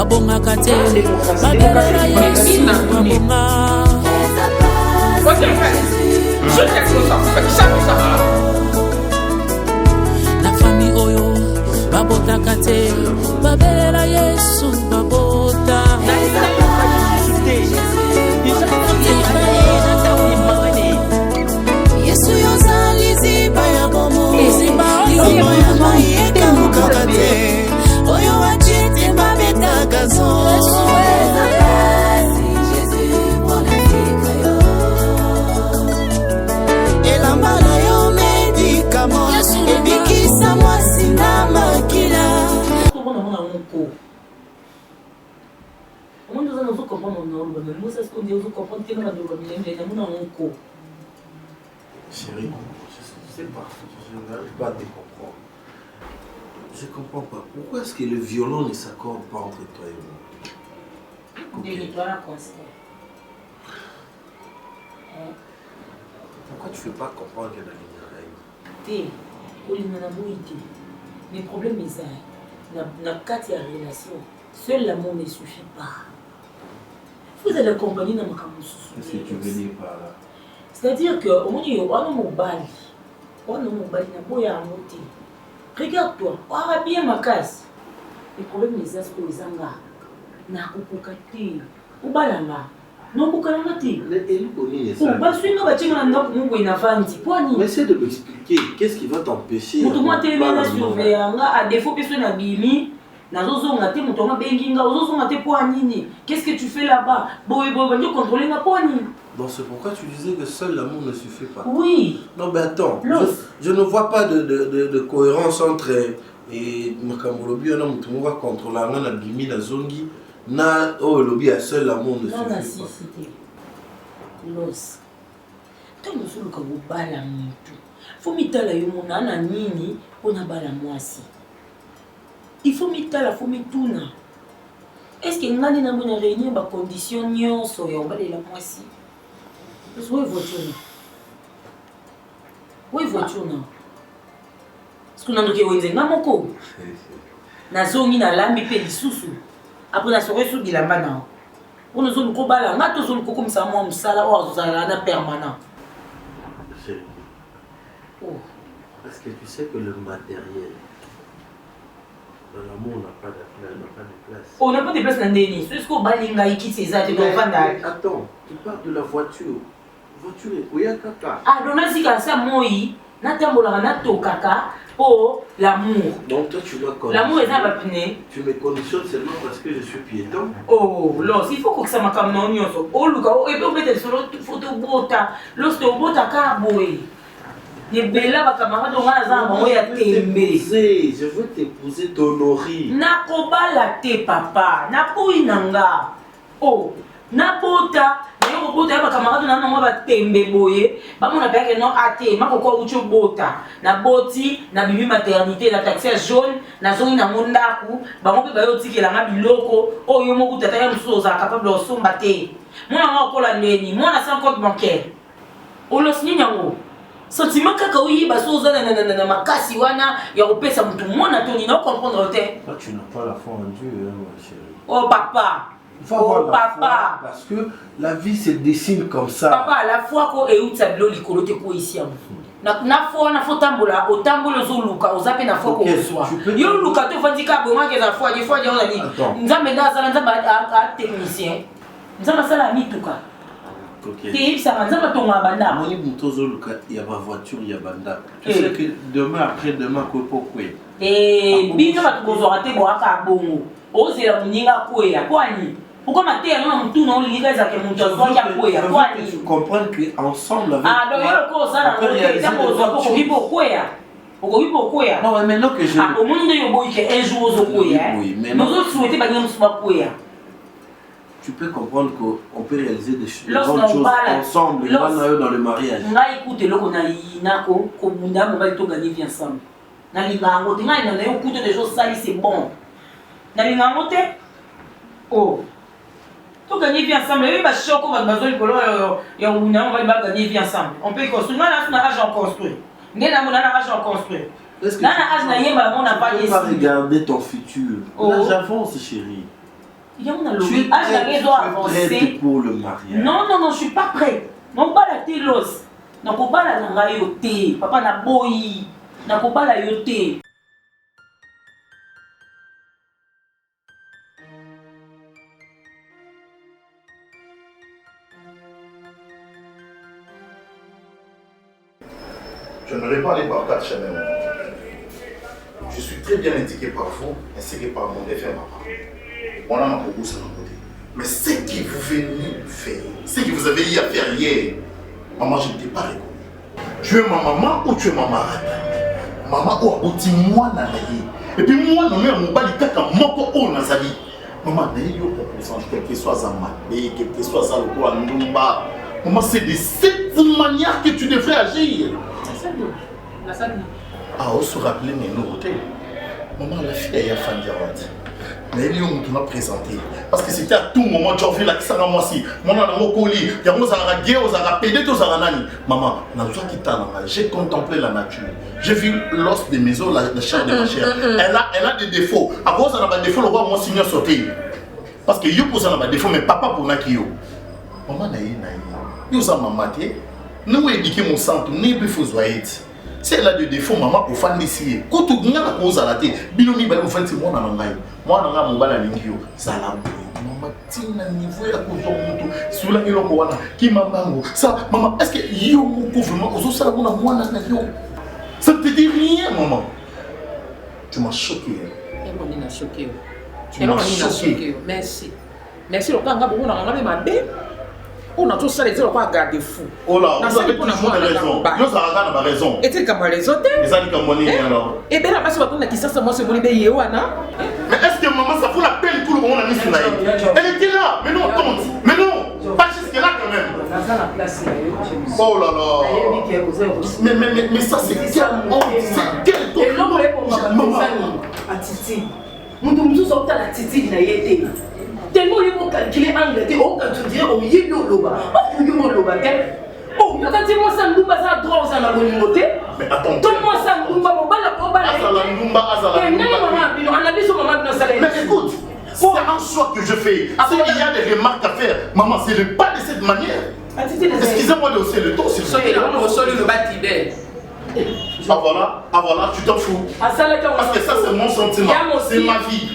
babonga kate babelela Yesu babonga na famille oyo babota kate babelela Yesu babota Yesu yozali ziba ya bomo lilomo ya mayeka mukakate oyo wachete babeta kazo elambala yo medikamo ebikisa mwasi na makila Chérie, je sais pas, je n'arrive pas à te comprendre. Je comprends pas. Pourquoi est-ce que le violon ne s'accorde pas entre toi et moi? Pourquoi tu ne fais pas comprendre que la ligne mais le problème est ça. Dans le cas de la relation, seul l'amour ne suffit pas. Vous allez accompagner dans ma camouflage. Qu'est-ce que tu veux dire par là? C'est-à-dire que au moment où on a mon bali, regarde-toi, on a bien ma casse. Le problème est ça, c'est que les angas n'a pas de ou balanga. Non, vous connaissez mais essaie de m'expliquer. Qu'est-ce qui va t'empêcher? Qu'est-ce que tu fais là-bas? Donc c'est pourquoi tu disais que seul l'amour ne suffit pas. Oui. Non mais attends, je ne vois pas de cohérence entre Makamolobi, on va contrôler la bimi, la zongi, na oh lobby à seul l'amour ne suffit pas. Los. Quand nous sommes comme au balam tout. Faut mitala yo monana nini on a balamwasi. Il faut mitala, faut mituna. Est-ce que ngani na mona réunir ba condition nyonso ya obalela mwasi? Oui voiture. Oui voiture na. Est-ce que nandoke wenzenga moko? Na zongi na lambi pe lisusu. Après na soirée sous bilamba na. On nous a dit bala nga to zone ko comme ça moi musala o azala na permanent. Oh. Parce que tu sais que le matériel dans l'amour n'a pas de place. On n'a pas de place dans Denis. C'est ce qu'on balinga iki c'est ça tu comprends. Attends, tu parles de la voiture. Voiture oya kaka. Ah dona sika ça moi na tambola na to kaka pour l'amour. Donc toi tu dois connaître. L'amour est un pneu. Tu me conditionnes seulement parce que je suis piéton. Oh, là, il faut que ça m'a comme non nyonso. Oh, Luca, et puis on met sur l'autre photo bota. Lorsque on bota carboé. Les bella va camarade on a zamba on ya tembe. Je veux t'épouser t'honorer. Na koba la te papa. Na poinanga. Oh, na bota. Yo bota ba camarade na no ba tembe boye. Ba mona ba ke no ate ma ko ucho bota. Na boti na bibi maternité la taxi jaune na zongi na mondaku ba mo pe ba yo tikela nga biloko oyo mo kutata ya msoza capable de somba te. Mona nga ko la ndeni, mona sans compte bancaire. Olos nyango. Sentiment kaka oui ba soza na makasi wana ya kopesa mutu mona to ni na comprendre te. Toi tu n'as pas la foi en Dieu ma chérie. Oh papa. Il faut avoir la foi parce que la vie se dessine comme ça. Papa, la foi ko eutsa bilo likolo te ko ici am. Na foi na faut tambola, o tambola zo luka, o zape na foi ko soi. Yo luka to fandika bo ma ke na foi, des fois on a dit. Nzambe da sala nzamba a technicien. Nzamba sala mituka. OK. Te ça nzamba tonga banda. Moi muto zo luka, il y a ma voiture, il y a banda. Tu sais que demain après-demain ko pokwe. Bino ba tukozo rate bo aka bongo. O zela muninga kwea, kwani? Pourquoi ma terre non tout non liga za ke mon jozo ya kwea kwani tu comprends que ensemble avec ah donc yo ko ça na ko za ko bibo kwea ko bibo kwea non mais maintenant que je ah au monde yo boy que un jour zo kwea nous autres souhaiter ba ngam suba kwea tu peux comprendre qu'on peut réaliser des choses ensemble dans le mariage nga écoute le ko na inako ko bunda mo ba to gagner vie ensemble na lingango tinga na yo écoute des choses ça c'est bon na lingango te oh tout gagner vie ensemble. Et bah choc on va besoin de color et on va gagner vie ensemble. On peut construire. Là on a âge en construire. N'est là on a âge en construire. Là on a âge na yemba on n'a pas de regarder ton futur. Là j'avance chérie. Il y a un Tu es prête pour le mariage? Non, non, non, je suis pas prête. Non, pas la télos. Non, pas la langa yote. Papa na boyi. Non, pas la yote. Je ne vais pas aller par 4 chemins. Je suis très bien indiqué par vous, ainsi que par mon défunt papa. On en a beaucoup sur notre côté. Mais ce que vous venez faire, ce que vous avez eu à faire hier, maman, je ne t'ai pas reconnu. Tu es ma maman ou tu es ma marade? Maman, ou abouti moi nanaye. Et puis moi, non, mais mon bali kaka moko o nazali. Maman, n'ayez yo proposant, quel que soit sa maté, quel que soit sa loko à Ndumba. Maman, c'est de cette manière que tu devrais agir. Ah, on se rappelle mes nouveautés. Maman, la fille a fait un diamant. Mais elle m'a présenté. Parce que c'était à tout moment, tu as vu la kisanga moi si. Mon amour colis, il y a un guerre, on a pédé, tout ça. Maman, j'ai contemplé la nature. J'ai vu l'os des maisons, la chair de ma chair. Elle a des défauts. À cause de a des défauts, le roi moi signe sauter. Parce que yo pour ça a des défauts, mais papa pour Nakio. Maman, yo ça m'a maté. Nous éduquer mon centre, n'est plus faux. Si elle a des défauts, maman, au fan d'ici. Quand tu as la cause à la tête, binomi va vous faire c'est moi dans l'angaï. Moi, dans la mobile à l'ingio, ça l'a pris. Maman, tina niveau à cause de mon sous la gueule qui m'a bango. Ça, maman, est-ce que yo mon gouvernement, aux autres, ça l'a moi dans l'ingio. Ça ne te dit rien, maman. Tu m'as choqué. Tu m'as choqué. Tu m'as choqué. Merci. Merci, le temps, on a ma bête. On a tous ça, les autres, garder fou. Oh là, vous avez toujours raison. Nous avons raison. Et tu as les autres. Et ça dit comme on est alors. Et bien, la masse va tourner qui ça, moi, c'est mon idée. Mais est-ce que maman, ça vaut la peine tout le monde a mis sur la haie? Elle était là, mais non, tante. Mais non, pas jusque là quand même. Oh là là. Mais ça, c'est quel honte, c'est quel honte. Et l'homme est pour ma à Titi. Nous sommes à la Titi, il a été. Tellement il faut calculer Angleterre, on peut dire au yélo loba. Parce que yélo loba, oh, quand tu vois ça, nous ça droit ça la bonne côté. Mais attends. Tout moi ça nous va la proba. Mais écoute, c'est un choix que je fais. S'il y a des remarques à faire, maman, c'est pas de cette manière. Excusez-moi de hausser le ton, s'il vous plaît. Ah voilà, tu t'en fous. Parce que ça c'est mon sentiment, c'est ma vie.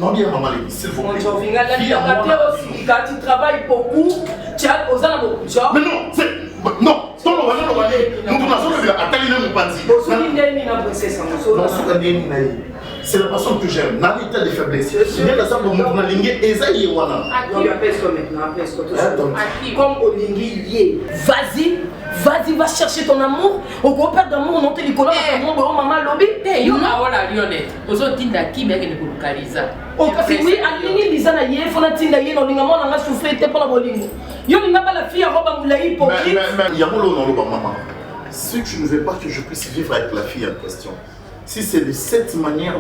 Non, bien maman, s'il vous plaît. Tu travailles beaucoup, tu as aux gens. Mais non, c'est... Non, c'est la personne que j'aime, dans l'état de faiblesse. Bien la salle de mon ligne, Esaïe Wana. Comme Olingi, vas-y, va chercher ton amour. Au gros père d'amour, on te dit qu'on a maman lobby. Yo, voilà, Lionel. Aux autres, Tinda qui m'a dit que Kalisa. Oh, parce que oui, Aline Lisa na yé, fona Tinda yé, non, lingamon, on a soufflé, t'es pas la bolingo. Yo, n'a pas la fille à robe à moulaï hypocrite. Mais il y a mon nom, maman. Si tu ne veux pas que je puisse vivre avec la fille en question, si c'est de cette manière,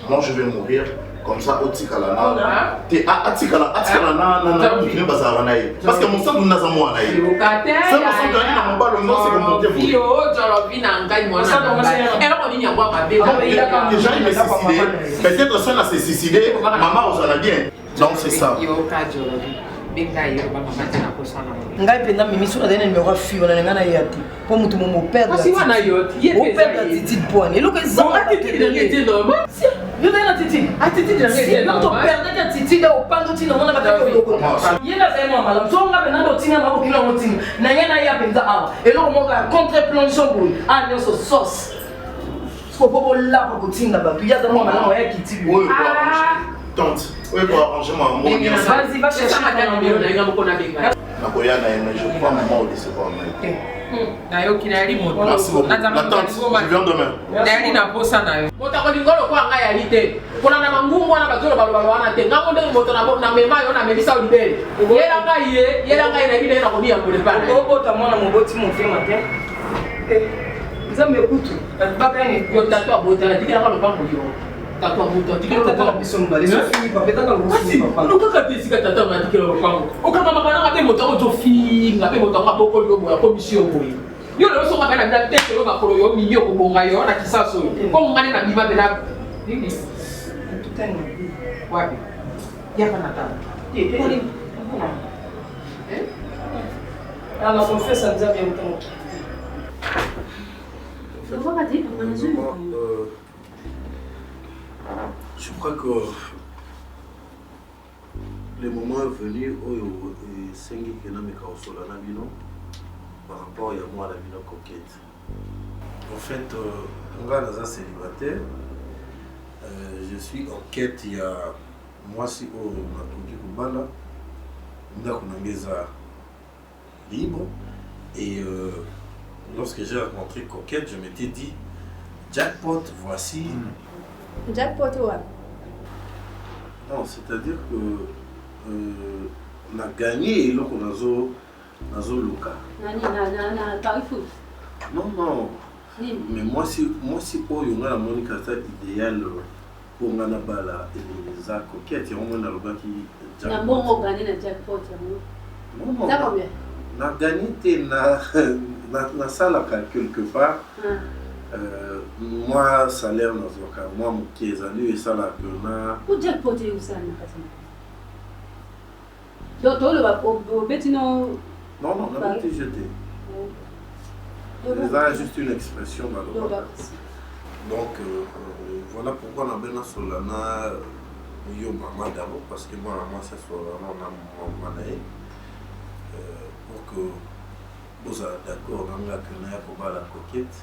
moi je vais mourir comme ça au Tikalana. Parce que mon sang nous n'a pas moi. C'est mon sang dans mon bas, le nom c'est comme mon dévot. Déjà il m'est suicidé. Peut-être ça s'est suicidé, maman on s'en a bien. Donc c'est ça. Ngai penda mimi sura dene numéro fille on a ngana yati po mutu mo perdre la titi poane eloko ezanga titi yo dena titi non to perdre ta titi da opando tina mona bataka eloko yena za mo mala so nga penda ndo tina mabo kilo mo tina na ngana ya penda a eloko mo ka contre plongeon boy a nyoso sauce ko popo la ko tina ba ya za mo mala mo ya kiti Tante, oui, pour arranger mon vas-y, va chercher ma gamme. Je crois maman au décevoir. Merci beaucoup. La tante, je viens demain. Tata muto tikelo tata bisomba les filles papa tata lusi papa nuka katisi tata na tikelo pango okama mama na be moto oto fi ngabe moto ngaboko yo boya commission boy yo le so ngaba na tete lo makolo yo mi yo ko bonga yo na kisaso ko ngane na bima bela nini tutani Wapi? Y'a pas Nathan. Alors, la confesse, ça nous a bien longtemps. Je crois que le moment est venu où Sengi Kenameka Osola Nabino par rapport à moi à la Bino Coquette. En fait, moi, je suis célibataire. Je suis en quête il y a moi si au Matoki Kubala, Ndakunangeza libre. Et lorsque j'ai rencontré Coquette, je m'étais dit jackpot, voici. Jackpot, ouais. Non, c'est-à-dire que on a gagné et là on a Luka. Non, non. Mais moi si oh il y a la Monica idéal pour ngana bala et za Coquette, il y a au moins na loba qui jackpot. Na bon gagner na jackpot. Non. Ça combien? Na gagné na salle quelque part. Moi salaire dans ce cas, moi mon qui est allé et ça là que na. Pour jackpot où ça na pas. Donc le va au petit non. Non, on a été jeté. C'est juste une expression dans le bas. Donc voilà pourquoi on a bien Solana yo maman d'abord parce que moi c'est Solana on a mon manaï pour que vous êtes d'accord dans la quenelle pour la Coquette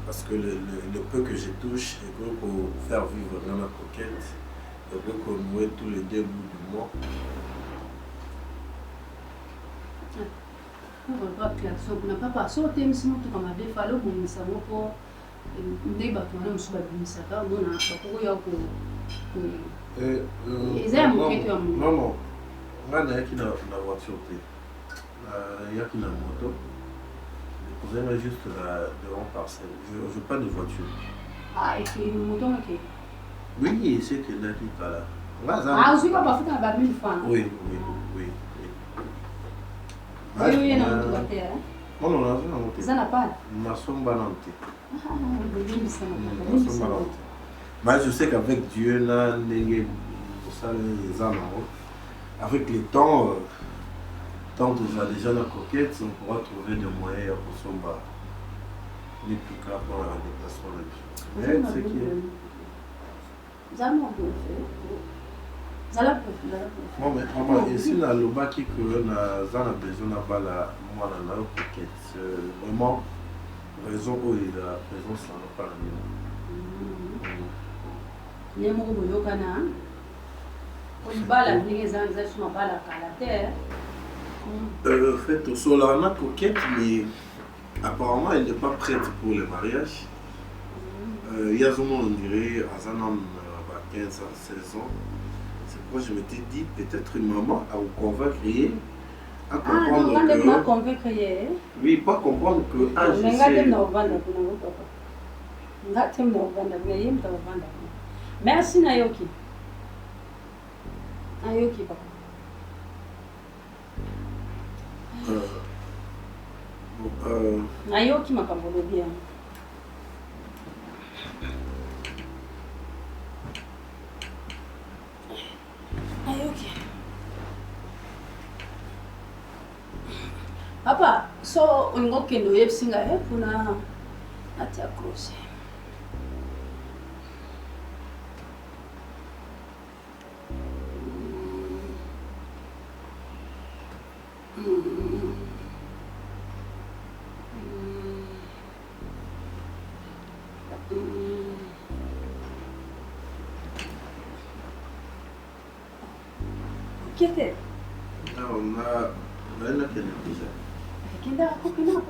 parce que le peu que je touche et pour faire vivre dans la Coquette et pour qu'on noue tous les 2 bouts du mois. On n'a pas passé au thème sinon tout comme avait fallu pour nous savoir pour des bâtiments nous sommes bien ça on a beaucoup y a pour non on a qui dans la voiture il y a qui dans la moto vous avez juste devant parcelle je veux pas de voiture et puis une moto ok oui c'est que là qui est là aussi pas parfois dans la 1000 francs oui oui non tu vas faire non ça n'a pas mais je sais qu'avec Dieu avec le temps tant que vous avez déjà la Coquette on pourra trouver des moyens pour son bas les plus cas pour la déplacement mais c'est qui bon mais maman ici na loba qui que na zana besoin na bala moi na Coquette vraiment raison où il a raison ça n'a pas la mienne Nemo boyokana bala ndenge za suma bala kala terre fait au Solana Coquette mais apparemment elle n'est pas prête pour le mariage il y a on dirait à Zanam 15 ans 16 ans. Moi je m'étais dit peut-être une maman à vous convaincre à comprendre que oui pas comprendre que merci Nayoki papa Nayoki makambo bien Papa, so ungo kendo yepsinga puna atia cross. Qu'est-ce on a kenda kokina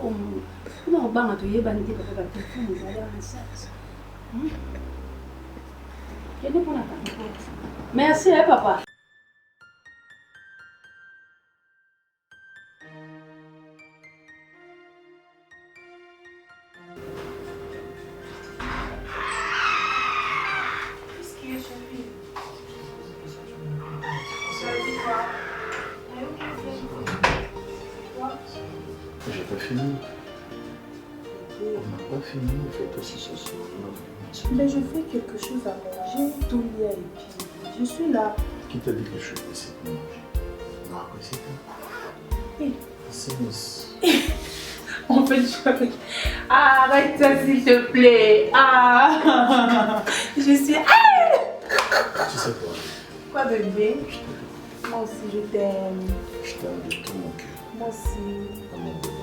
kuna obanga toyeba nte kaka telefone ezali wana sasa kende mpona kapote merci papa J'ai pas fini. On n'a pas fini, on fait aussi ce soir. Mais je fais quelque chose à manger, tout lié et puis Je suis là. Qui t'a dit que je suis pressé pour manger? Non, pressé Oui. C'est En fait, arrête ça s'il te plaît. Ah. Je suis... Tu sais quoi? Quoi bébé? Moi aussi je t'aime. Je t'aime de tout mon cœur. Moi aussi. Amour de ma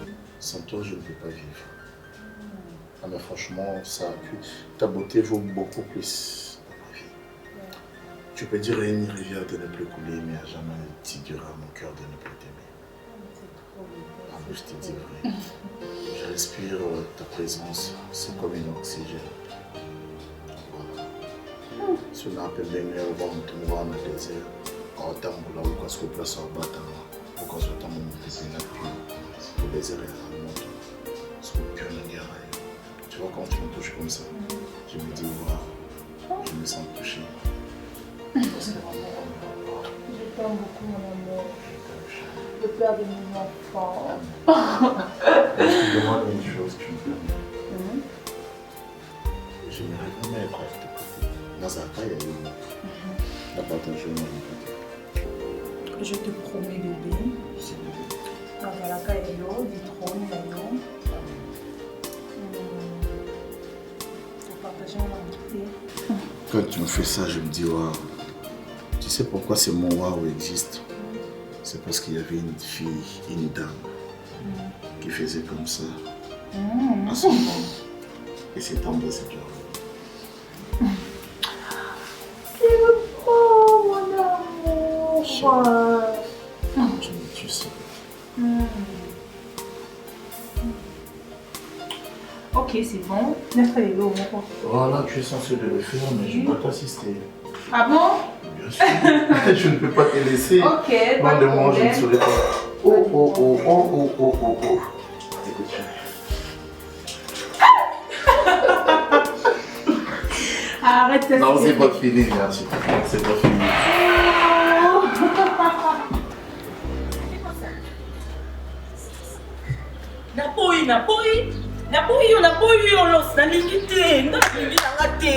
vie. Sans toi, je ne peux pas vivre. Ah, mais franchement, ta beauté vaut beaucoup plus dans ma vie. Tu peux dire à une rivière de ne plus couler, mais à jamais tu diras à mon cœur de ne plus t'aimer. Ah, mais je te dis vrai. Je respire ta présence, c'est comme un oxygène. Voilà. Cela peut bien au vent de moi dans le désert. Quand on t'a moulé, on se place en bas, on se t'a mon petit nappi. Le désert est à monter. C'est le cœur de guerre. Tu vois, quand tu me touches comme ça, je me dis, waouh, je me sens touché. Parce que vraiment, Je t'aime beaucoup mon amour. Le père de mes enfants. je te demande une chose, tu me permets. Je n'irai jamais être à tes côtés. Dans un cas, il y a eu la partager mon côté. Je te promets bébé. C'est le but. Voilà, Kaelo, du trône, Kaelo. Partager mon amitié. Quand tu me fais ça, je me dis, waouh. Tu sais pourquoi ce mot waouh existe? C'est parce qu'il y avait une fille, une dame, qui faisait comme ça à son homme. Et c'est en bas, c'est dur. Oh, mon amour. Tu sais. Ok, c'est bon. Laisse-le. Voilà, tu es censé le faire, mais je ne peux pas t'assister. Ah bon? Bien sûr. Je ne peux pas te laisser. Ok, Loin pas de de moi, je ne problème. saurais pas. Oh, oh, oh, oh, oh, oh, oh, oh. Écoute, Arrête ça. non, c'est pas fini, merci. C'est pas fini. naboyi yo los nalingi te nga nalingi nanga te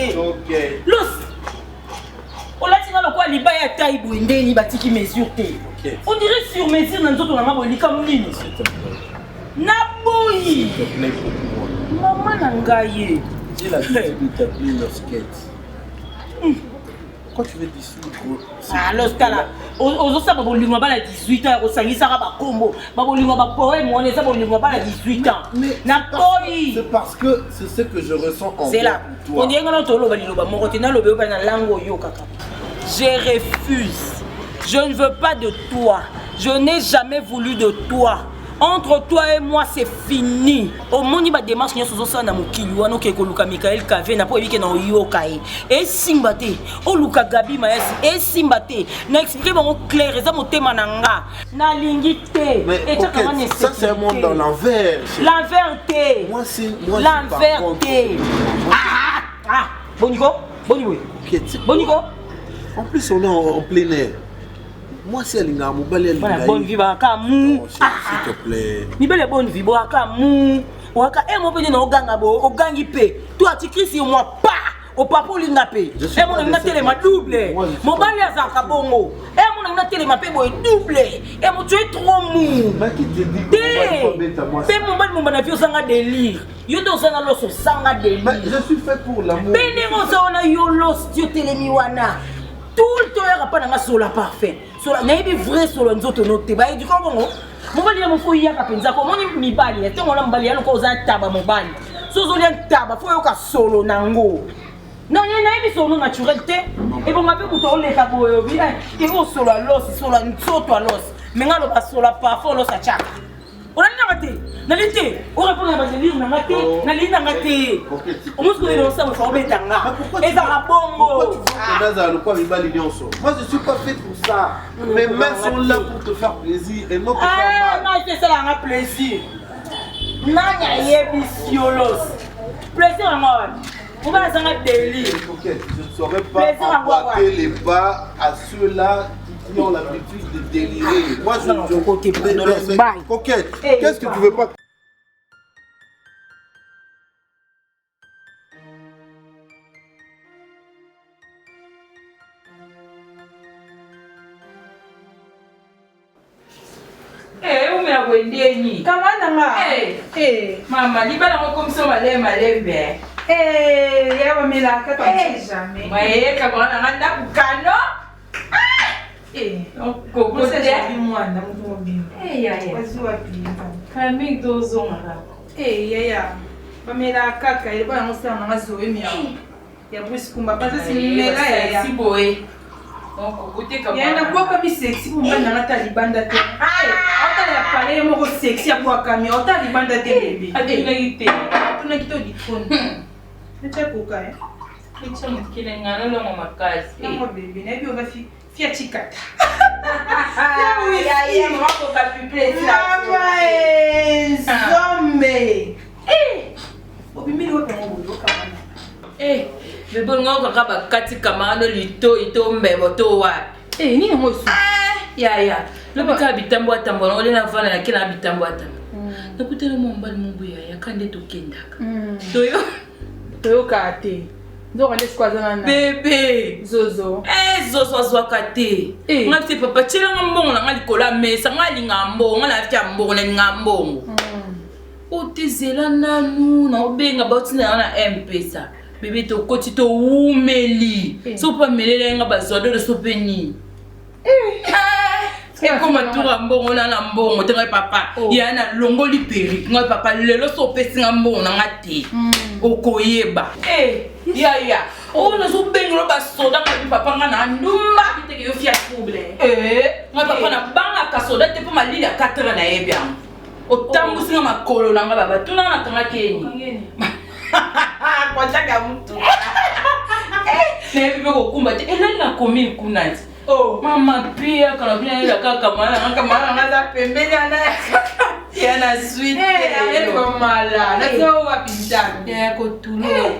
los olatinga lokola libaya ya tai boye ndeni batiki mesure te on dirait sur mesure na nzoto nanga boye likamu nini naboyi mama na ngai ye J'ai l'habitude de t'appeler Losquette. Pourquoi tu veux dissoudre? Ah, Loscala. Ozosaba bolingo bala 18 ans, osangisaka bakombo. Babolingo ba poème, on eza bolingo bala 18 ans. C'est parce que c'est ce que je ressens en c'est là. toi. On dirait que notre loba liloba morotena lobe ba na lango yo kaka. Je refuse. Je ne veux pas de toi. Je n'ai jamais voulu de toi. Entre toi et moi, c'est fini. Au monde, il y a des démarches qui sont en train de se faire. Il y a Michael Kavé, il y a des Yokai. Et Simbate, o Luka Gabi Maes, et Simbate. N'a expliqué clair, c'est mon thème nanga. Na lingité. Mais ça c'est un monde dans l'envers. L'envers. Moi c'est l'envers. Ah, Bonigo, Bonigo. Bonigo. En plus on est en plein air. Moi c'est Alinga Mobali Alinga. Bonne vie baka mou. S'il te plaît. Ni belle bonne vie baka mou. Waka e mo pedi na oganga bo, ogangi pe. Toi tu cries sur moi pas. Au papa linga pe. E mo na télé ma double. Mobali azaka bongo. E mo na télé ma pe boy double. E mo tu es trop mou. Mais qui te dit que moi pe mobali mo na fi osanga délire. Yo do osanga loso sanga délire. Mais je suis fait pour l'amour. Bene mo sa ona yo los tu telemi wana. Tout le temps, il n'y a pas de sola parfait. Sola, il y a des vrais sola, nous autres, nous avons du coup, mon bali, mon fouille, il y a un pensa, comme on est bali, il y a un bali, il y a un tabac, mon bali. Si vous avez un tabac, il faut que solo, nango. Non, il y a un solo naturel, et bon, ma vie, vous avez un tabac, il y a un solo à l'os, il y a un solo à l'os. Mais il y a un solo parfait, l'os à tchak. On a dit nalité, on répond à la livre, nangate, nali nangate. On m'a dit que ça me fait betanga. Et ça va bongo. Moi je suis pas fait pour ça. Mes mains sont là pour te faire plaisir et non pour faire mal. Non, c'est ça là, plaisir. Nanya yebisyolos. Plaisir à moi. On va dans un délire. Ok, je ne saurais pas emboîter les pas à ceux-là qui ont l'habitude de délirer. Moi je coquette, qu'est-ce que tu veux pas? na wendeni. Kamana nga. Mama, libala mo comme ça malebe. Ya ba melaka jamais. Mais kamana nganda kukano. Koko Você mwana mtu mbimba. ya. Waziwa pia. Kami dozo ngara. Ya. Ba melaka ka ile ba ngosa na ngazoe miya. Ya buskumba pasa simela ya. Siboe. Donc côté comme Ya na kwa kami sexy kumba na ngata libanda te. Ota ya pale mo sexy kwa kami ota libanda te bebe. adina ite. Tuna kito dikoni. Ncha kuka Kicha mkile ngana lo makazi. Mama bebe na bi oba fia chikata. Ya mako ka piple Zombe. Obimili wapi ngo kamana. Bebo ngo kaka bakati kamano lito ito mbebo to wapi. Nini ngo su? Ya. Lobi ka bitambo atambo ole na vana na kila bitambo atambo. Nakutela mombali mumbu ya kande to kendaka. Toyo kate. Ndo kande sikwazana na. Bebe. Zozo. Zozo zwaka te. Ngati papa chela ngambongo na ngali kola mesa ngali ngambo ngala afya mbongo na ngambongo. Otezela nanu na obenga bautina na M-Pesa. Bebe to koti to umeli. So pa melele nga bazodo de sopeni. Koma tura mbongo na mbongo tenga papa. Ya na longoli peri. Nga papa lelo so pesi nga mbongo na ngati. Okoyeba. Ya. Na so benglo ba soda nga papa nga na ndumba biteke yo fia trouble. Nga papa na banga ka soda te po malili ya 4 na yebya. Otambusi nga makolo na nga baba tuna na tanga kenyi. Kwa chaka mtu. Nebi beko kumba te elani na komi kunati. Mama pia kana bila ila kaka mara ngaza pembeni ana. Ya na sweet. Kwa mala. Na sio wapi ndani. Ya ko tulo.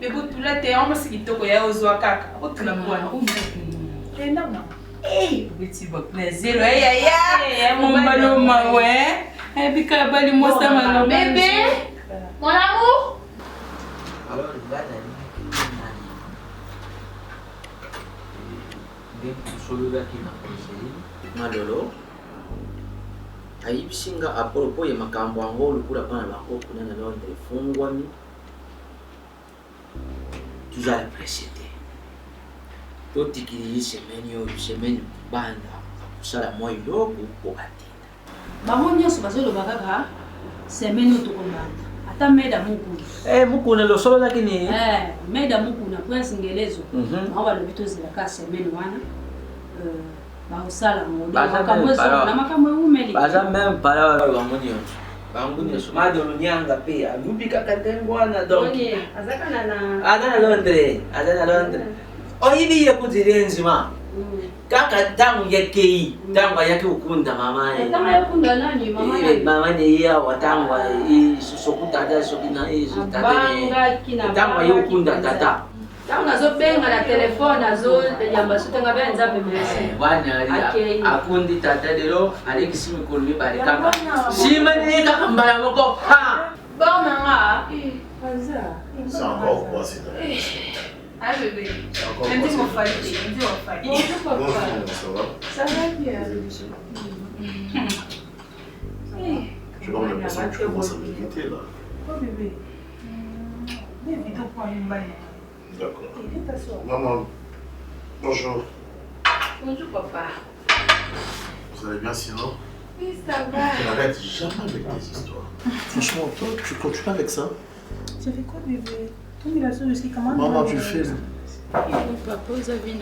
Bebo tula te amo sikitoko ya ozwa kaka. Otula bwana. Enda mama. Petit bok na zero. Ya mbalo mawe. Bika bali mosa malo. Bébé, mon amour. Alors, sololaki na conseil malolo ayibisinga apropos ya makambo yango olukula mpona bango kuna na londre efungwami tozala presse te totikili semaine oyo semaine banda kosala mwa eloko okatenda Bango nyonso bazoloba kaka semaine oyo tokombanda ata meda mokuna mokuna losololaki ni meda mokuna prince ngelezo bango balobi tozelaka semaine wana baosala na makambo eumeli baza meme pala bango nyonso madolo nyanga mpe alubi kaka ntengo wana donc aza na londre oyibi ye kuzili enzima kaka ntango yakei ntango ayaki okunda mama ne ye awa ntango sokutata soki na ntango aye okunda tata ntango nazobenga na telefone azoyamba sotenga mpe nzambe merci wana akundi tata lelo alekisi mikolo mibale kaka nsima ne kaka mbala moko bonanga C'est encore quoi, c'est Ah bébé. Lundi mon fali. Bonjour, ça va? Ça va bien. J'ai comme l'impression que tu commences à m'inquiéter là. Oh bébé. Mais vidéo pour une balle. D'accord. Maman, bonjour. Bonjour papa. Vous allez bien sinon? Oui, ça va. Tu n'arrêtes jamais avec tes histoires. Franchement, toi, tu continues avec ça? Ça fait quoi bébé? Maman, tu fais. Papa, vous avez une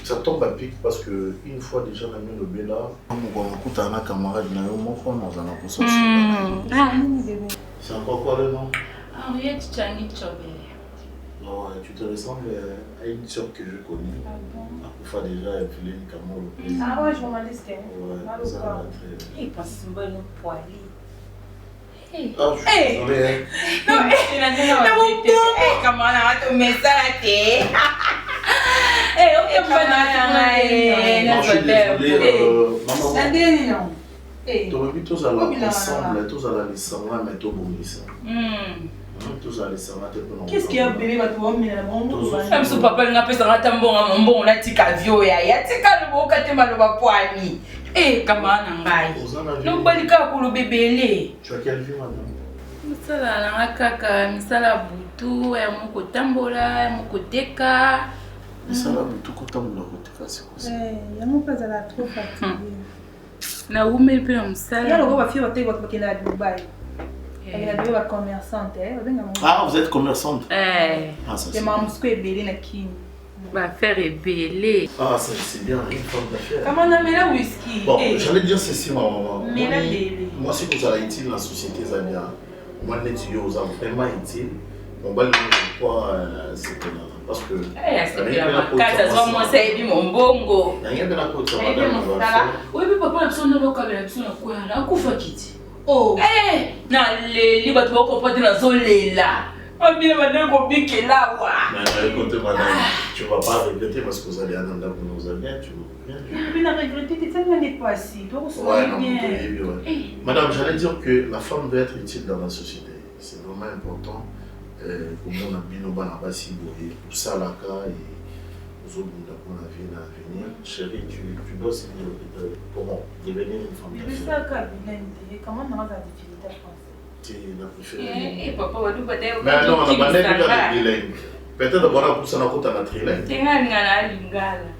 Ça tombe à pic parce que une fois déjà la mienne au Béla, on a un camarade, c'est encore quoi le nom? Henriette Changi Chobé. Non, tu te ressembles à une soeur que je connais. Akoufa déjà, elle filait une camole. Ah ouais, journaliste. Ouais, ça va très. Il pense que c'est un bon poili. Ah, je suis désolé. Non, comment on a mis ça la tête? Ok, Non, je suis désolé. Maman. Non. Tu aurais vu tous à ensemble, tous à la naissance, mais tout bon ça. Qu'est-ce qu'il y a bébé va toi mais la bombe Même si papa n'a pas ça tambonga mbongo na tika vio ya tika lo boka te maloba poani. Eh kama na ngai. No balika ko lo bebele. Tu as quelle vie madame? Misala na kaka, misala butu, ya moko tambola, ya moko teka. Misala butu ko tambola ko teka c'est quoi ça? Ya mo pas la trop fatigué. Na umeli pe na misala. Ya lo ba fio te ba kila Dubai. Elle a deux commerçante, Ah, vous êtes commerçante? Ah, ça c'est maman ce que belé na kini. Ba faire belé. Ah, c'est bien, une forme d'affaire. Comment on a mis la whisky? Bon, j'allais dire ceci, maman. Mais la belé. Moi, si vous allez utile dans la société Zania, moi, les aux vraiment utile. On va le voir, c'est que parce que. C'est bien, ça soit moi, c'est bien mon bongo. Il y a bien la côte, oui, mais papa, la personne de l'eau, la personne de quoi? La coufa kiti. Oh, na leli bato bakopote na zolela. Mabile bana ko bikela wa. Mais écoutez madame, tu vas pas regretter parce que vous allez à Nanda pour nous bien, tu vas bien. Mais na regretter, ça n'est pas si. Toi aussi bien. Madame, j'allais dire que la femme doit être utile dans la société. C'est vraiment important. Pour mon abino banabasi boye, pour ça la cas et aux autres pour la vie à venir. Chérie, tu dois aussi comment devenir une femme d'affaires. Mais ça comment on a la difficulté à penser? Tu l'as préféré. Eh papa, on doit dire. Mais non, on a pas de trilingue. Peut-être voilà pour ça on a compté la trilingue. Tu as ngala lingala.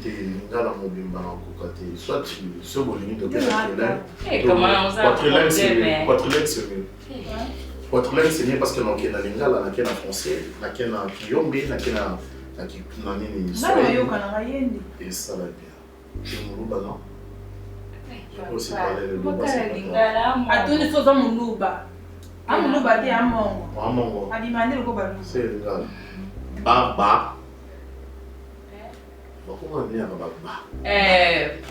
Tu ngala mobimba na kokate. Soit tu ce bolini de trilingue. Eh comment on ça? Quatrilingue c'est mieux. Quatrilingue c'est mieux parce que dans kena lingala na kena français, na kena kiyombe, na kena nini et ça va bien. Tu me loues non? Je peux aussi parler le louba. À tous les choses à mon louba. À mon louba, t'es à mon. À mon. À demander le coba. C'est le gars. Baba. Pourquoi on dit baba?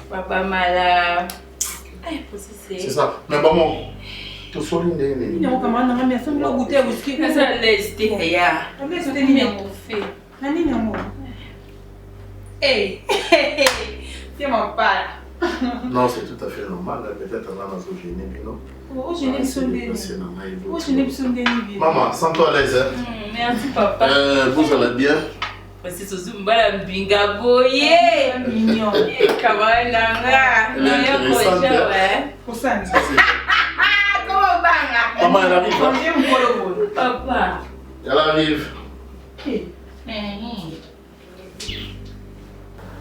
Papa mala. C'est ça. Mais maman. Tu soulignes des nez. Il y a comment on a mis ça, on a goûté au ski. Ça laisse tes ya. On laisse tes nez au fait. Nani nyamo. Eh, c'est mon père. Non, c'est tout à fait normal. Peut-être on a un gêné, non? Oh, je n'ai pas sondé. Maman, sens-toi à l'aise. Merci papa. Vous allez bien? Parce que c'est un bel binga boye. Mignon. Comment nanga? Non, il y a quoi pour ça. Comment banga? Maman, elle arrive. Papa. Elle arrive.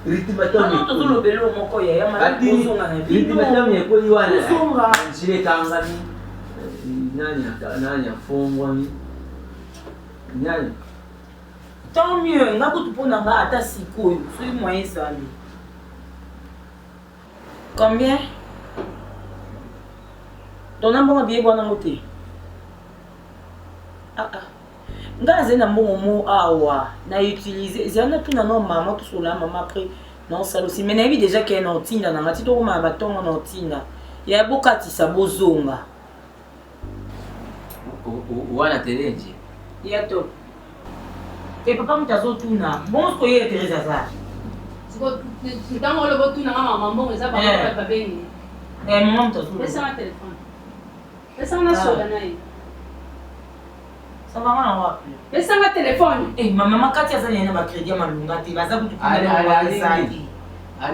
Ritmatami tozolobela moko ya maladi ozonga na bino. Ritmatami ekoli wana. Ozonga. Njile kangami. Nani afongwami. Nani. Tant mieux, nga kutu pona nga ata sikoyo, soki moyen ezali. Combien? Dona mbongo biye bwana ngote. Nga azali na mbongo mo awa na utiliser ezana tuna no mama to sola mama après non salo si mais nayebi déjà ke na otinda na ngati to koma batongo na otinda ya bokatisa bozonga wana terenje ya to et papa mutazo tuna bon ko ye Teresa za siko ntango lo botuna mama mbongo eza ba ba bengi maman mutazo laisse un téléphone laisse un sola nayi. Ça va mal en wapi? Laisse un téléphone. Eh, maman kati azali na ba crédit ya malunga te baza kutu kuna na wazali.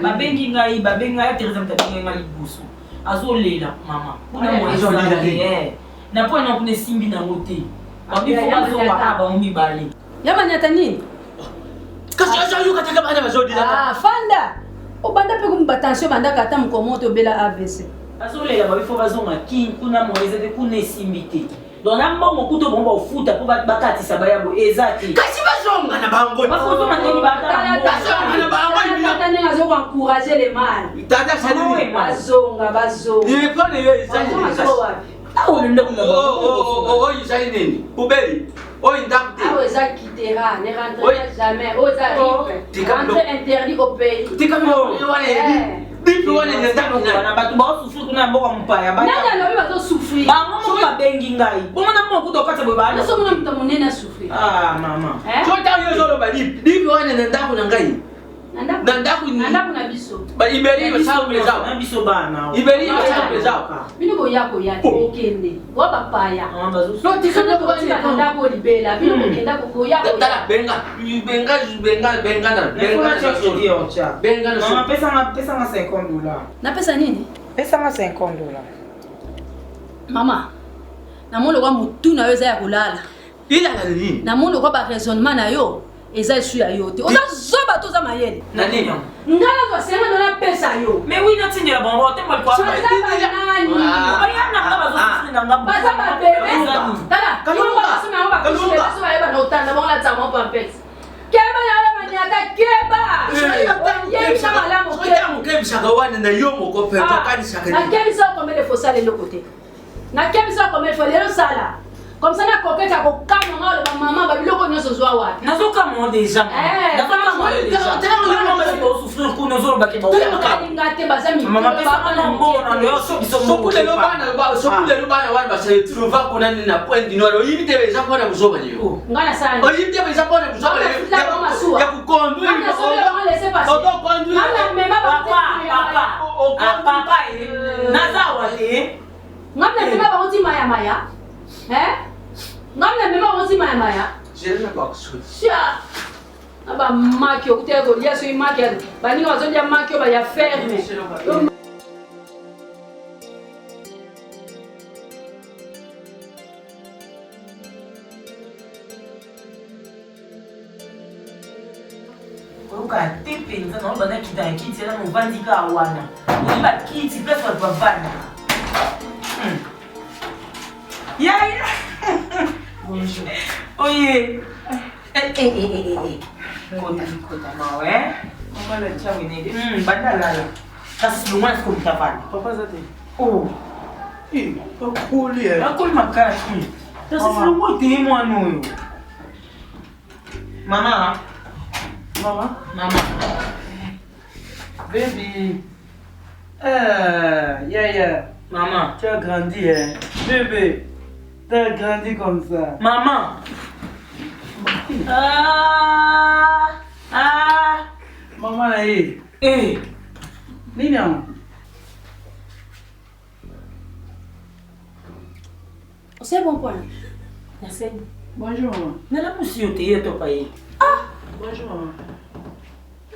Babengi ngai babenga Teresa mtabenga ngai libusu. Azolela mama. Kuna mwana na po na kuna simbi na ngote. Babi fo bazonga aba mu mibale. Yama nyata nini? Kasi ajo kataka bana bazodi la. Ah, fanda. Obanda pe kumbatanso banda kata mkomoto bela AVC. Azolela babi fo bazonga kin kuna moyeza te kuna simbi te. Donc na mbongo kuto bomba ufuta po bakatisa bayabo ezati. Kasi bazonga na bango. Bafoto mateni batala. Bazonga na bango. Tata nenga zo encourager les mal. Tata sali bazonga. Ni pone yo ezali. Awo nenda kuna oh ezali nini? Ubeli. Oh indakte. Awo ezaki kitera, ne rentre jamais. Oh ezali. Rentre interdit au pays. Tikamo wale. Bipi wana ndakuna na batu ba souffrir kuna mboka mpaya ba. Nani alobi bazo souffrir? Ba mama ka bengi ngai. Bongo na moko to kata boba. Na somo na mutamunene souffrir. Ah mama. Chota yo zolo ba bipi wana ndakuna ngai. Na ndako ni. Ndako na biso. Ba iberi ba sa meza. Na biso bana. Iberi ba sa meza. Bino ko yako ya okende. Wa papaya. No tikana ko ba ndako libela. Bino ko kenda ko yako. Tala benga na. Benga na. Mama pesa nga $50. Na pesa nini? Pesa nga $50. Mama. Na molo kwa mutu na yo za ya kulala. Ila na nini? Na molo kwa ba raisonnement na yo. Eza isu ya yote. Oza zoba toza mayele. Na nini? Ngala kwa sema na pesa yo. Mais oui, na tindela bongo te mo kwa. Soza nani? Oya na ngaba zo na ngaba. Baza ba bebe. Tala. Kalunga. Sema ngaba. Kalunga. Sema eba na utanda bonga ta mo pampes. Keba ya mani ata keba. Ye chama la mo keba. Mo keba shakawana na yo mo ko pepa kani shakani. Na keba sa ko mele fosa le côté. Na keba sa ko mele fo le sala. Comme ça na kopeka ko kama ngalo ba mama ba biloko nyoso zwa wapi. Nazoka mo déjà. Nazoka mo déjà. Tellement ba ko souffrir ko nozo ba ke ba. Ngate bazami. Mama pesa na mbo na yo so biso mo. Sokule lo bana wana ba se trouva ko nani na point du nord. Oyibi te beza ko na buzoba nyo. Ngana sana. Oyibi te beza ko na buzoba. Ya ku conduire. Ngana so le on laisser passer. Oto conduire. Ngana mema ba papa nazawa te. Ngana mema ba oti maya. Ngamna mema wosi maya. Jere na box. Sha. Aba makio kutego lia so imakio. Bani wazoja makio ba ya ferme. Oka tepe nzana bana kita kiti na muvandika wana. Ni ba kiti place wa bavana. Ya. Bonjour. Oye. Kota mawe. Mama la chawi nede. Bandalala. Kasi lumwa siku mtafani. Papa zate. Oh. Akuli eh. Akuli makasi. Kasi lumwa te mwana huyo. Mama. Baby. Yeah. Maman. Tu as grandi hein. Bébé. Tu as grandi comme ça. Maman. Maman là Eh. Nina. C'est bon point. Merci. Bonjour maman. Nala pusi te yeto paye. Bonjour maman.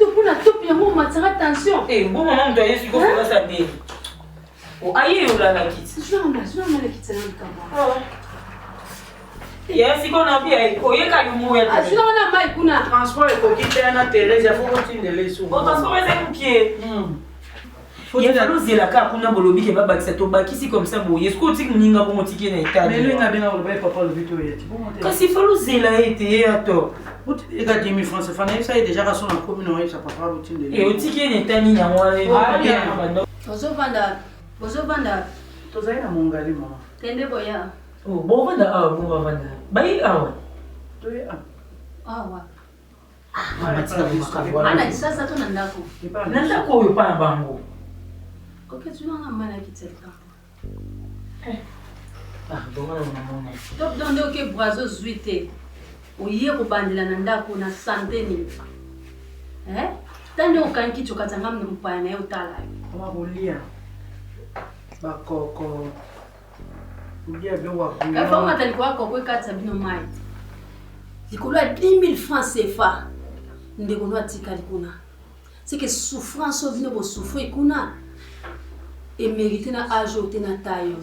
Donc on a tout bien mon matira attention. Eh, bon maman doit yesu ko fa sa de. O aye yo la kiti. Je vais en le quitter dans le camp. Ya si kona bia ko ye ka yumu ya. Je vais en mai kuna. Transport et coquille na Thérèse, faut continuer les sous. O parce que c'est pied. Il y a l'osé la carte pour nous que baba qui to baki si comme ça bon est-ce que tu ninga bon tiki na état mais lui n'a bien enlevé papa le but est bon quand il faut l'osé la été à toi il a 10 000 francs c'est fan ça est déjà raison en commune ça papa routine de et au tiki na état ni na moi Ozo vanda to za ina mongali mama tende boya oh bon vanda bai awa to ya wa mama tika makabwa ana sasa to nandako nanda ko yo pa bango koke tu na mana kitselka bon na mona top donde oke brazo zuite oye ko bandela nandako na santé ni tande okanki chokatanga mpaya na yo tala kama bolia bakoko udia bien wa kuna ka fama talikuwa kokwe katsa bino mai likolo 10 000 francs CFA ndeko no atikali kuna c'est que souffrance vino bo souffrir kuna et mériter na âge ou na taille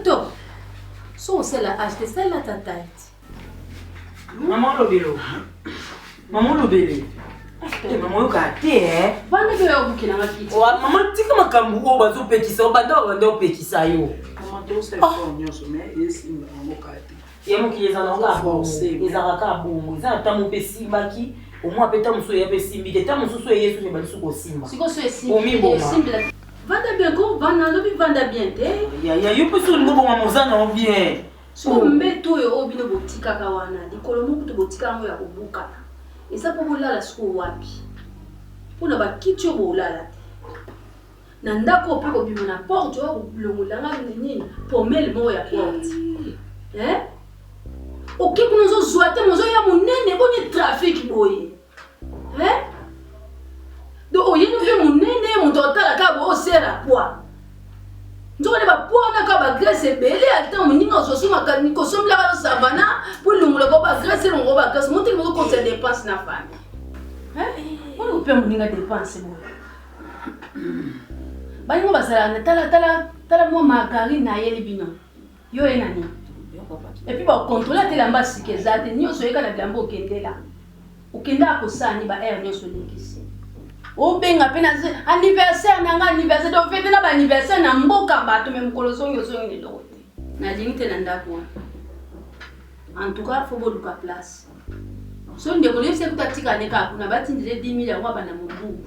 to so c'est la âge c'est la taille maman lobelo maman yo ka te bana be yo bukina makiti wa maman tika makambu o bazo pekisa o banda pekisa yo maman to c'est fort nyoso mais ici maman kati yemo ki ezana nga forcé ezaka ka bongo ezana tamu pe simbaki au moins peta muso ya pe simbi ke tamu susu yesu ke balisu ko simba siko so simbi vanda bien ko vanda lobi vanda bien te ya yo pe so ngo bonga mozana o bien so mbeto yo obino botika ka wana likolo mo kuto botika ngo ya kobuka esa po bolala siko wapi pona ba kitio bolala na ndako pe ko bima na porte yo longola nini pomel mo ya porte ok kunozo zwate mozo ya monene boni trafic boye otala ka bo sera kwa nzoko ne ba pona ka ba graisse belé ata moninga ososuma ka ni kosomla ka savana pour lungula ko ba graisse longo ba graisse monte ko compte dépense na famille on peut moninga dépense bo ba ngo basala na tala mo margarine na yeli bino yo enani et puis ba contrôler tela mbasi kezate nyoso yeka na blambo kendela ukenda ko sani ba air nyoso likisi o benga pena anniversaire na anniversaire do fete na ba anniversaire na mboka bato même kolosonyo sonyo ni dote na limite na ndako en tout cas faut boluka place so ndeko lesi kutatika neka kuna bati ndile 10 000 yango bana mubu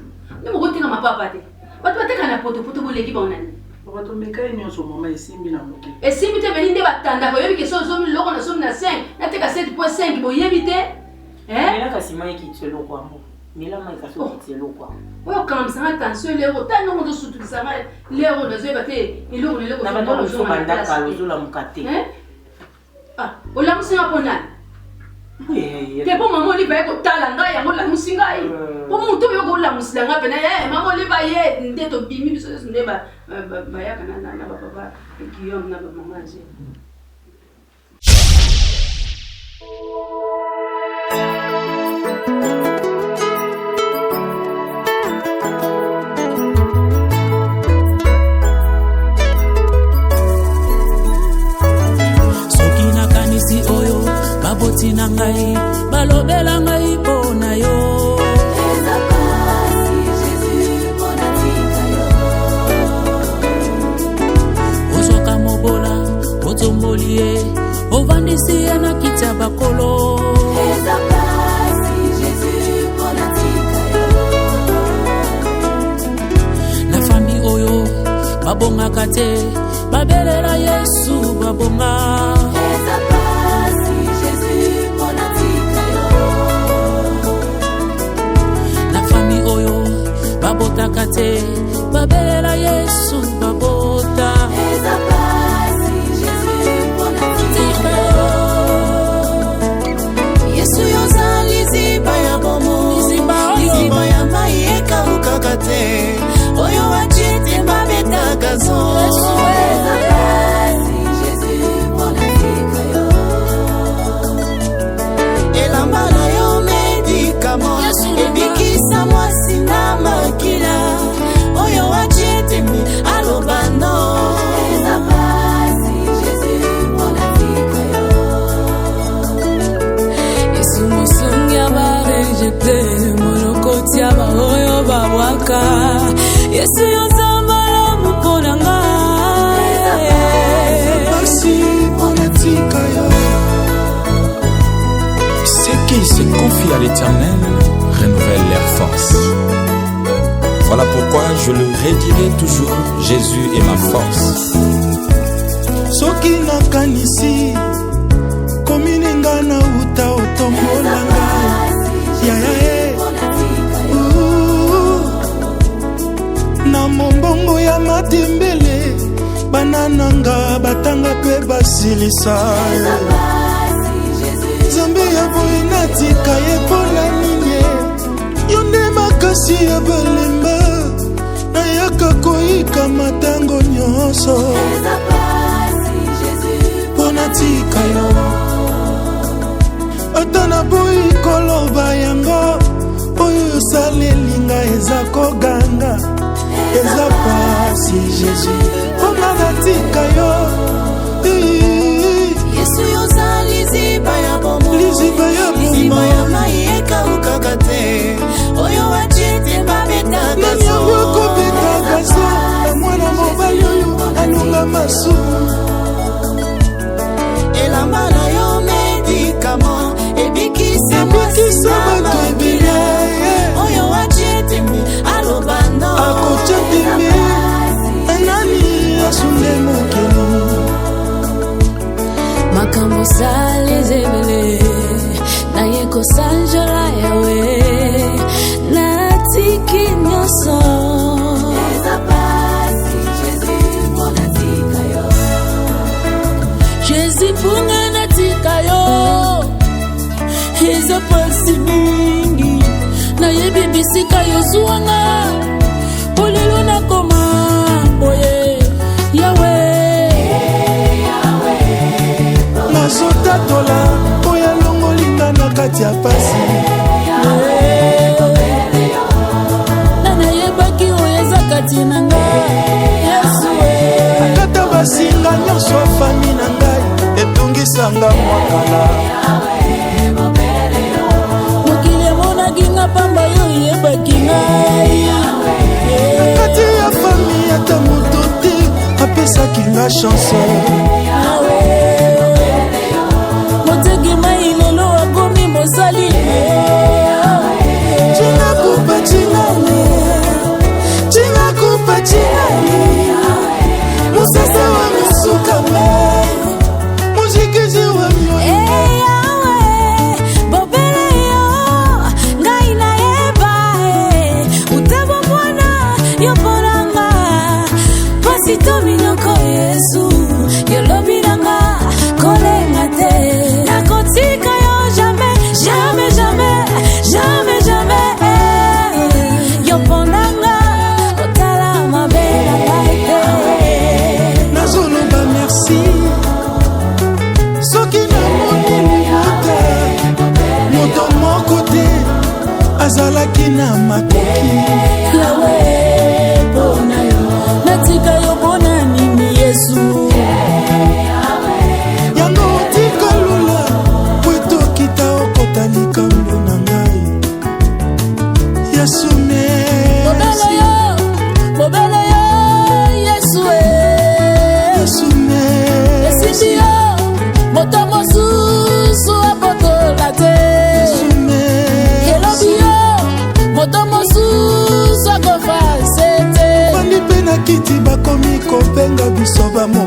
ni mokotinga mapapa te bato bateka na poto boleki ba onani bato mekai nyonso mama esimbi na moke esimbi te belinde batanda ko yebi ke so loko na so na 5 na teka 7.5 bo yebi te mela kasima ekitelo kwambo mela mai kaso kitelo kwambo oyo kamisa attention lero tano ndo sutukisa mai lero nazo bate iloko lelo na bando so banda kalozo la mukate ola musinga ponani te po mama oli ba ko tala ngai yango la musinga ai po muto yo ko la musinga pena mama oli ba ye ndeto bimi biso ndeba ya kana na baba Guillaume na mama nje oyo baboti na ngai balobela ngai pona yo ozoka mobola otomboli ye ovandisi ye na kiti ya bakolo na fami oyo babongaka te babelela Yesu babonga babota kate babelela Yesu babota Yesu yozali ziba ya bomo ziba ya mai ekauka kate oyo wachite babeta gazo elambala yo medikamo ebikisa mwasi na makila oyo wachite mi alobano Yesu musungi abarejete monokoti aba oyo babwaka Yesu yozambala muponanga Ceux qui se confient à l'Éternel renouvellent leur force. Voilà pourquoi je le redirai toujours, Jésus est ma force. Soki nakanisi komininga na uta otombolanga yayae na mombongo ya matembele banananga batanga pe basilisa Zambe ya boye natika ye pola ninye yonde makasi ya balemba nayaka koyika matango nyonso pona tika yo ata na boyi koloba yango oyo osalelinga eza koganga eza pasi Jésus pona natika yo Yesu yozali ziba ya bomo liziba ya mai ekauka te oyo wachite babeta gazo nanyango kobeta gazo na mwana mobali oyo alunga masu elambala yo medikamo ebikisa bato ebele oyo wachite mi alobando akochapime anani asunde mokeli makambo salezebele naye kosanjola yawe natiki nyonso Jésus punga natika yo eza pasi mingi naye bibisika yozuwanga polelo kati ya pasi nanayebaki oyo eza kati na ngai Yesu akata basinga nyonso fami na ngai etungisanga mwakala mokili emonaki nga pamba yo yebaki ngai kati ya fami ata moto te apesaki nga chanson moteki mai lelo akomi mosali cinakupa cinane cinakupa cinane musasa wa misuka mai muzikisi wa myoyo bobele yo ngai nayeba utabo mwana yo mponanga pasi to minoko Yesu yolobi nanga kolenga te nakotika yo jamais jamais jamais jamais jamais yo mponanga kotala mabe na ngai te nazoloba merci soki namoni libota moto moko te azalaki na makoki yawe mpona yo natika yo mpona nini Yesu yango otika lula po etokita okota likambo na ngai Yesu merci bobele yo Yesu Yesu merci esiti yo moto mosusu abotola te elobi yo moto mosusu akofase te bandi mpe na kiti bakomi kopenga biso bamo